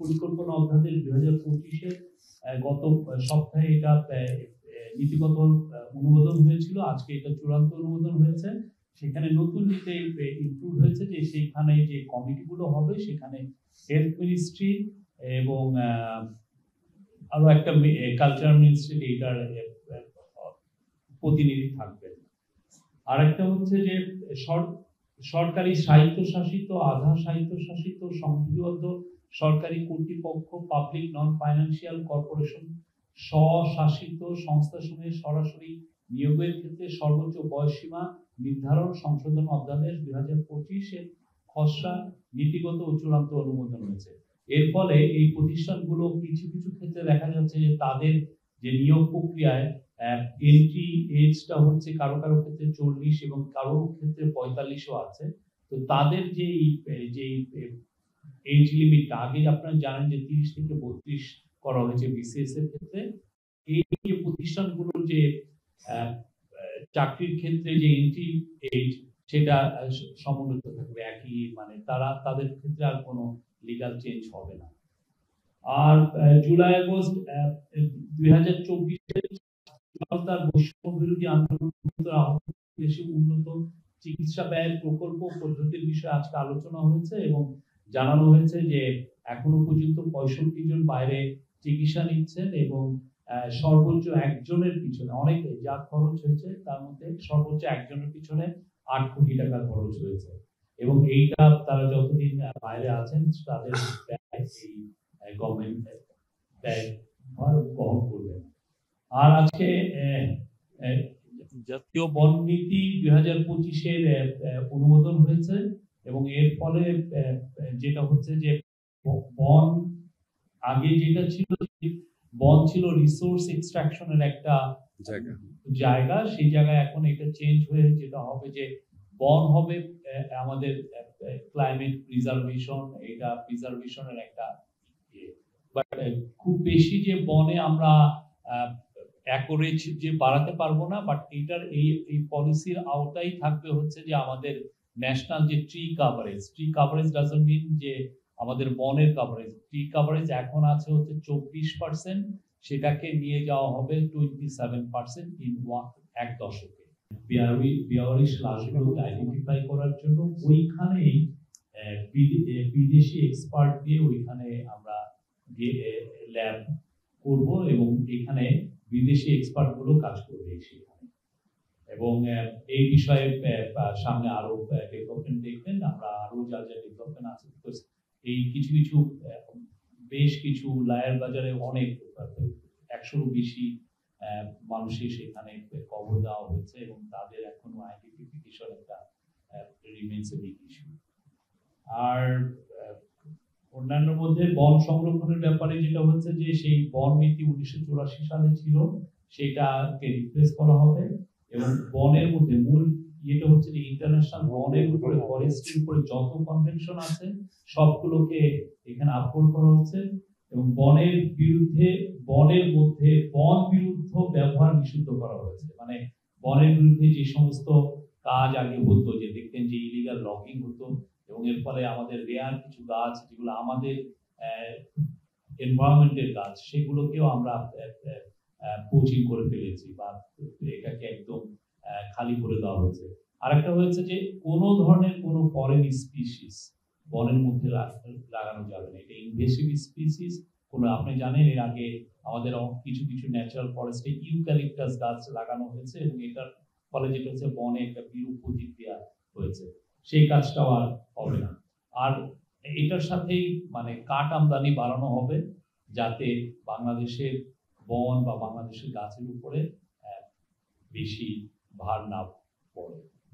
পরিকল্পনা অধ্যাদেশ 2025-এর গত সপ্তাহে এটা নীতিগত অনুমোদন হয়েছিল। আজকে এটা চূড়ান্ত অনুমোদন হয়েছে। সেখানে নতুন নীতি ইনক্লুড হয়েছে যে সেখানে যে কমিটিগুলো হবে সেখানে হেলথ মিনিস্ট্রি এবং আরো একটা কালচার মিনিস্ট্রি এটার প্রতিনিধি থাকবে। আরেকটা হচ্ছে যে সরকারি স্বায়ত্তশাসিত, আধা স্বায়ত্তশাসিত, সংবিধিবদ্ধ সরকারি কর্তৃপক্ষ, পাবলিক নন ফাইন্যান্সিয়াল কর্পোরেশন, স্বশাসিত সংস্থাসমূহে সরাসরি নিয়োগের ক্ষেত্রে সর্বোচ্চ বয়সসীমা নির্ধারণ সংশোধন অধ্যাদেশ 2025-এর খসড়া নীতিগত ও চূড়ান্ত অনুমোদন হয়েছে। এর ফলে এই প্রতিষ্ঠানগুলো কিছু কিছু ক্ষেত্রে দেখা যাচ্ছে যে তাদের যে নিয়োগ প্রক্রিয়ায় এন্ট্রি এজটা হচ্ছে কারো কারো ক্ষেত্রে 40 এবং কারো ক্ষেত্রে 45ও আছে। তো তাদের যে এজ লিমিটটা আগে আপনারা জানেন যে 30 থেকে 32 করা হয়েছে বিসিএস এর ক্ষেত্রে। এই যে প্রতিষ্ঠানগুলোর যে চাকরির ক্ষেত্রে যে এন্ট্রি এজ সেটা সমুন্নত থাকবে, একই মানে তাদের ক্ষেত্রে আর কোনো লিগাল চেঞ্জ হবে না। আর জুলাই আগস্ট 2024-এর বৈষম্য বিরোধী আন্দোলন দেশে উন্নত চিকিৎসা ব্যয়ের প্রকল্প পদ্ধতির বিষয়ে আজকে আলোচনা হয়েছে এবং জানানো হয়েছে যে এখনো পর্যন্ত 65 জন বাইরে চিকিৎসা নিচ্ছেন এবং সর্বোচ্চ একজনের পিছনে অনেক যা খরচ হয়েছে তার মধ্যে সর্বোচ্চ একজনের পিছনে 8 কোটি টাকা খরচ হয়েছে এবং এইটা তারা যতদিন বাইরে আছেন তাদের গভর্নমেন্ট ব্যয় বহন করবে। আর আজকে জাতীয় বন নীতি 2025-এর অনুমোদন হয়েছে এবং এর ফলে যেটা হচ্ছে যে বন আগে যেটা ছিল বন ছিল রিসোর্স এক্সট্রাকশনের একটা জায়গা, সেই জায়গায় এখন এটা চেঞ্জ হয়ে যেটা হবে যে বন হবে আমাদের ক্লাইমেট প্রিজার্ভেশন, এটা প্রিজার্ভেশনের একটা বাট খুব বেশি যে বনে আমরা অ্যাকোরেজ যে বাড়াতে পারবো না, বাট এটার এই পলিসির আওতায় থাকবে হচ্ছে যে আমাদের ন্যাশনাল যে ট্রি কাভারেজ ডাজন্ট মিন যে আমাদের বনের কাভারেজ। ট্রি কাভারেজ এখন আছে হচ্ছে 24%, সেটাকে নিয়ে যাওয়া হবে 27% ইন এক দশকে। বেয়ারিশ লাশগুলোকে আইডেন্টিফাই করার জন্য ওইখানেই বিদেশি এক্সপার্ট দিয়ে ওইখানে আমরা ল্যাব করব এবং এখানে বিদেশি এক্সপার্ট গুলো কাজ করবে সেখানে। এবং এই বিষয়ে সামনে আরো ডেভেলপমেন্ট দেখবেন, আমরা আরো যা যা ডেভেলপমেন্ট আছে এই কিছু কিছু বেশ কিছু লায়ার বাজারে অনেক 100-র বেশি মানুষের সেখানে কবর দেওয়া হয়েছে এবং তাদের এখনো আইডেন্টিফিকেশন একটা রিমেইনস এ বিগ ইস্যু। আর অন্যান্য মধ্যে বন সংরক্ষণের ব্যাপারে যেটা হচ্ছে যে সেই বন নীতি 1984 সালে ছিল সেটাকে রিপ্লেস করা হবে এবং বনের মধ্যে মূল যেটা হচ্ছে যে ইন্টারন্যাশনাল বনের উপরে ফরেস্ট্রির উপরে যত কনভেনশন আছে সবগুলোকে এখানে আপলোড করা হচ্ছে এবং বনের মধ্যে বন বিরুদ্ধ ব্যবহার নিষিদ্ধ করা হয়েছে। মানে বনের বিরুদ্ধে যে সমস্ত কাজ আগে হতো, যে দেখতেন যে ইলিগাল লকিং হতো এবং এর ফলে আমাদের রেয়ার কিছু গাছ যেগুলো আমাদের এনভায়রনমেন্টের গাছ সেগুলোকেও আমরা পোচিং করে ফেলেছি বা এটাকে একদম খালি করে দেওয়া হয়েছে। আরেকটা হয়েছে যে কোনো ধরনের কোনো ফরেন স্পিসিস বনের মধ্যে লাগানো যাবে না, এটা ইনভেসিভ স্পিসিস। কোনো আপনি জানেন এর আগে আমাদের কিছু কিছু ন্যাচারাল ফরেস্টে ইউক্যালিপটাস গাছ লাগানো হয়েছে এবং এটার ফলে যেটা হচ্ছে বনে একটা বিরূপ প্রতিক্রিয়া হয়েছে, সেই কাজটাও আর হবে না। আর এটার সাথেই মানে কাঠ আমদানি বাড়ানো হবে যাতে বাংলাদেশের বন বা বাংলাদেশের গাছের উপরে বেশি ভার না পড়ে।